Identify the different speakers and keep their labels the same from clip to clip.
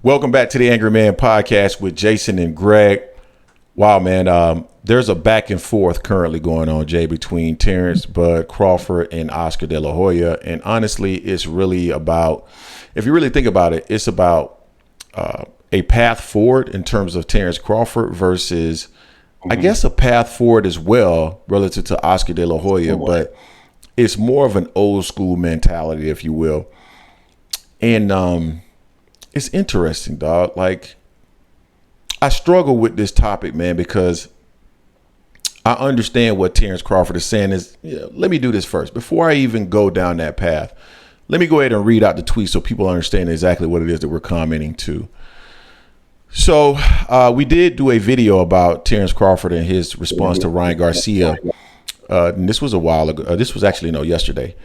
Speaker 1: Welcome back to the Angry Man Podcast with Jason and Greg. Wow, man, there's a back and forth currently going on, Jay, between Terence Crawford and Oscar De La Hoya. And honestly, it's really about, if you really think about it, it's about a path forward in terms of Terence Crawford versus, I guess, a path forward as well relative to Oscar De La Hoya. But it's more of an old school mentality, if you will. And it's interesting, dog. Like, I struggle with this topic, man, because I understand what Terence Crawford is saying is, let me do this first. Before I even go down that path, let me go ahead and read out the tweet so people understand exactly what it is that we're commenting to. So we did do a video about Terence Crawford and his response to Ryan Garcia. And this was a while ago. This was actually, yesterday.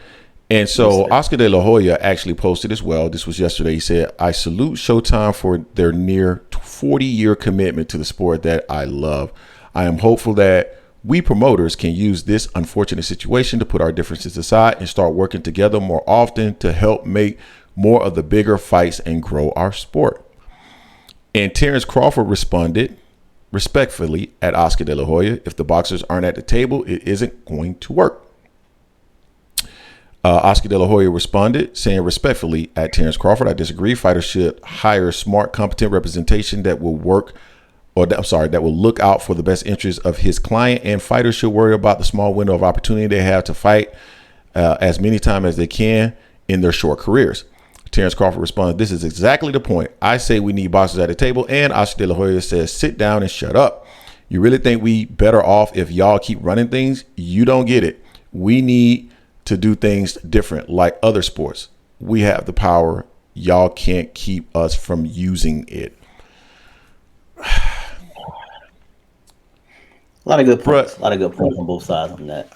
Speaker 1: And so Oscar De La Hoya actually posted as well. This was yesterday. He said, I salute Showtime for their near 40-year commitment to the sport that I love. I am hopeful that we promoters can use this unfortunate situation to put our differences aside and start working together more often to help make more of the bigger fights and grow our sport. And Terence Crawford responded respectfully at Oscar De La Hoya, if the boxers aren't at the table, it isn't going to work. Oscar De La Hoya responded, saying respectfully at Terence Crawford, I disagree. Fighters should hire smart, competent representation that will that will look out for the best interests of his client, and fighters should worry about the small window of opportunity they have to fight as many times as they can in their short careers. Terence Crawford responded, this is exactly the point. I say we need boxers at the table, and Oscar De La Hoya says, sit down and shut up. You really think we better off if y'all keep running things? You don't get it. We need to do things different like other sports. We have the power. Y'all can't keep us from using it.
Speaker 2: A lot of good points. A lot of good points on both sides on that.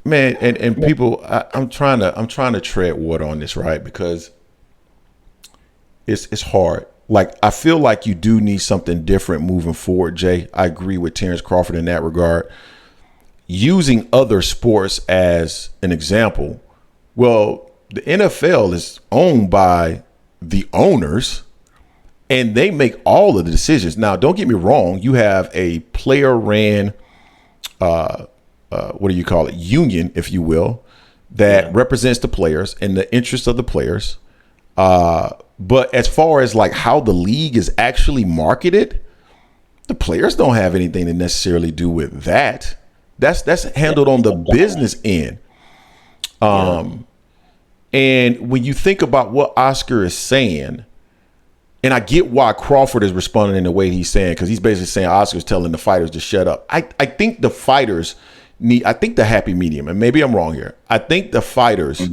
Speaker 1: Man, and people, I'm trying to tread water on this, right? Because it's hard. Like, I feel like you do need something different moving forward, Jay. I agree with Terence Crawford in that regard. Using other sports as an example, well, the NFL is owned by the owners and they make all of the decisions. Now, don't get me wrong. You have a player-ran, union, if you will, that represents the players and the interests of the players. But as far as like how the league is actually marketed, the players don't have anything to necessarily do with that. That's handled on the business end. And when you think about what Oscar is saying, and I get why Crawford is responding in the way he's saying, because he's basically saying Oscar's telling the fighters to shut up. I think the fighters I think the happy medium, and maybe I'm wrong here. I think the fighters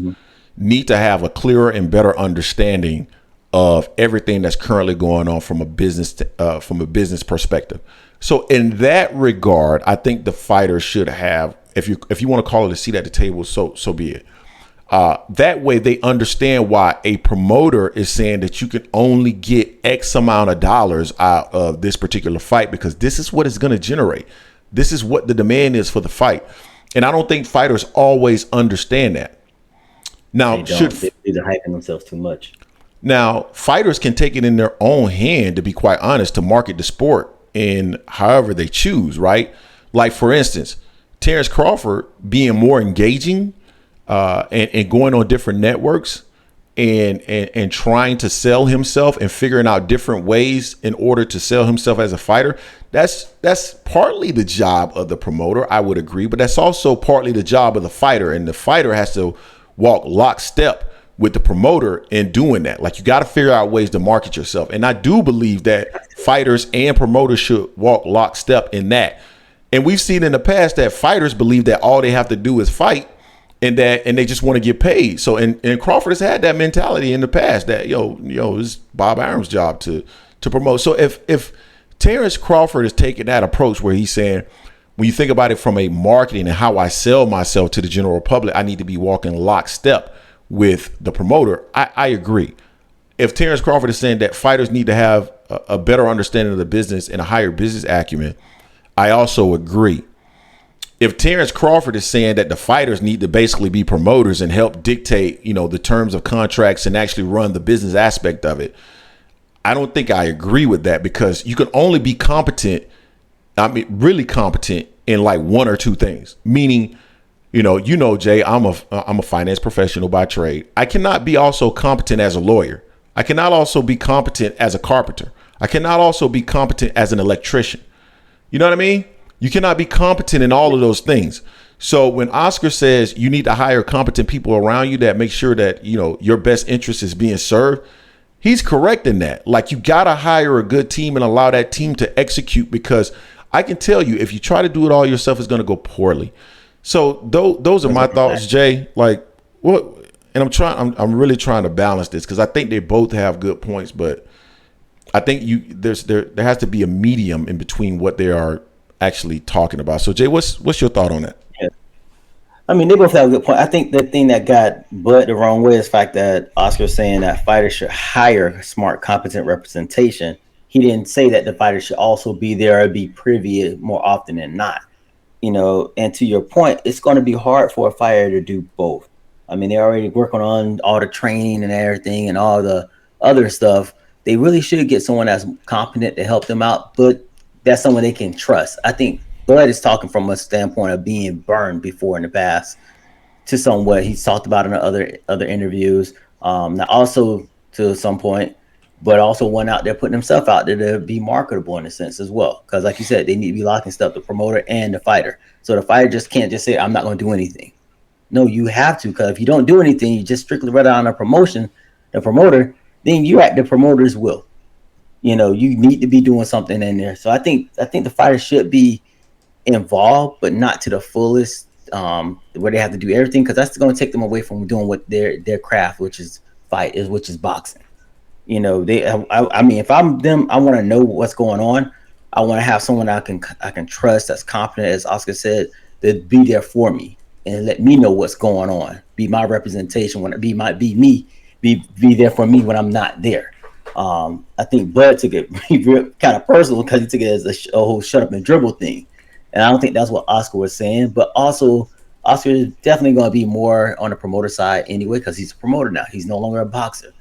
Speaker 1: need to have a clearer and better understanding of everything that's currently going on from a business perspective. So in that regard, I think the fighters should have, if you want to call it a seat at the table, so be it. That way they understand why a promoter is saying that you can only get X amount of dollars out of this particular fight because this is what it's going to generate. This is what the demand is for the fight. And I don't think fighters always understand that. Now,
Speaker 2: they're hyping themselves too much.
Speaker 1: Now, fighters can take it in their own hand, to be quite honest, to market the sport in however they choose, right? Like, for instance, Terence Crawford being more engaging and going on different networks and trying to sell himself and figuring out different ways in order to sell himself as a fighter. That's partly the job of the promoter, I would agree, but that's also partly the job of the fighter. And the fighter has to walk lockstep with the promoter in doing that. Like, you got to figure out ways to market yourself. And I do believe that fighters and promoters should walk lockstep in that. And we've seen in the past that fighters believe that all they have to do is fight and they just want to get paid. So, and Crawford has had that mentality in the past that, it's Bob Arum's job to promote. So if Terence Crawford is taking that approach where he's saying, when you think about it from a marketing and how I sell myself to the general public, I need to be walking lockstep with the promoter. I agree. If Terence Crawford is saying that fighters need to have a better understanding of the business and a higher business acumen, I also agree. If Terence Crawford is saying that the fighters need to basically be promoters and help dictate, the terms of contracts and actually run the business aspect of it, I don't think I agree with that, because you can only be competent, I mean, really competent in like one or two things. Meaning, Jay, I'm a finance professional by trade. I cannot be also competent as a lawyer. I cannot also be competent as a carpenter. I cannot also be competent as an electrician. You know what I mean? You cannot be competent in all of those things. So when Oscar says you need to hire competent people around you that make sure that, your best interest is being served, he's correct in that. Like, you got to hire a good team and allow that team to execute, because I can tell you, if you try to do it all yourself, it's going to go poorly. So those are my thoughts, Jay. Like, what? And I'm really trying to balance this, because I think they both have good points, but I think there has to be a medium in between what they are actually talking about. So, Jay, what's your thought on that?
Speaker 2: Yeah. I mean, they both have a good point. I think the thing that got Bud the wrong way is the fact that Oscar's saying that fighters should hire smart, competent representation. He didn't say that the fighters should also be there or be privy more often than not. And to your point, it's going to be hard for a fighter to do both. I mean, they're already working on all the training and everything and all the other stuff. They really should get someone that's competent to help them out, but that's someone they can trust. I think Bud is talking from a standpoint of being burned before in the past, to somewhat he's talked about in other interviews. Now also to some point, but also went out there putting himself out there to be marketable in a sense as well. Because like you said, they need to be locking stuff, the promoter and the fighter. So the fighter just can't just say, I'm not going to do anything. No, you have to, because if you don't do anything, you just strictly rely on the promoter, then you're at the promoter's will. You need to be doing something in there. So I think the fighter should be involved, but not to the fullest, where they have to do everything, because that's going to take them away from doing what their craft, which is boxing. I mean, if I'm them, I want to know what's going on. I want to have someone I can trust, that's confident, as Oscar said, to be there for me and let me know what's going on. Be my representation when be there for me when I'm not there. I think Bud took it kind of personal, because he took it as a whole shut up and dribble thing, and I don't think that's what Oscar was saying. But also, Oscar is definitely going to be more on the promoter side anyway, because he's a promoter now. He's no longer a boxer.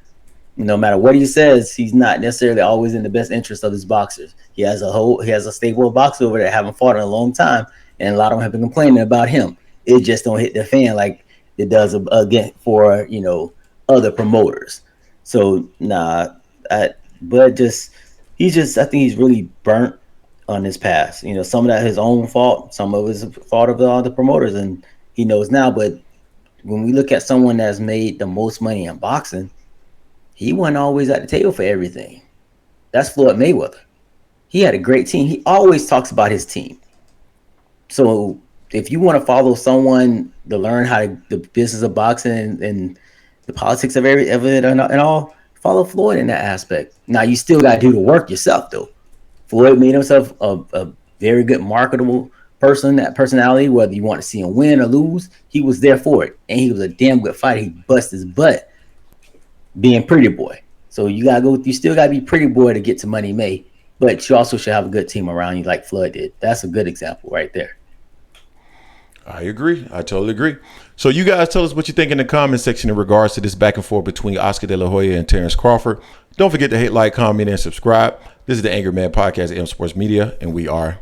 Speaker 2: No matter what he says, he's not necessarily always in the best interest of his boxers. He has a stable of boxers over there that haven't fought in a long time, and a lot of them have been complaining about him. It just don't hit the fan like it does again for other promoters. So but I think he's really burnt on his past. Some of that his own fault, some of his fault of all the promoters, and he knows now. But when we look at someone that's made the most money in boxing, he wasn't always at the table for everything. That's Floyd Mayweather. He had a great team. He always talks about his team. So if you want to follow someone to learn the business of boxing and the politics of it and all, follow Floyd in that aspect. Now, you still got to do the work yourself, though. Floyd made himself a very good marketable person, that personality, whether you want to see him win or lose, he was there for it. And he was a damn good fighter. He busted his butt being pretty boy. So you still got to be pretty boy to get to Money May, but you also should have a good team around you like Floyd did. That's a good example right there.
Speaker 1: I agree. I totally agree. So you guys tell us what you think in the comment section in regards to this back and forth between Oscar De La Hoya and Terence Crawford. Don't forget to hit like, comment, and subscribe. This is the Angry Man Podcast at M Sports Media, and we are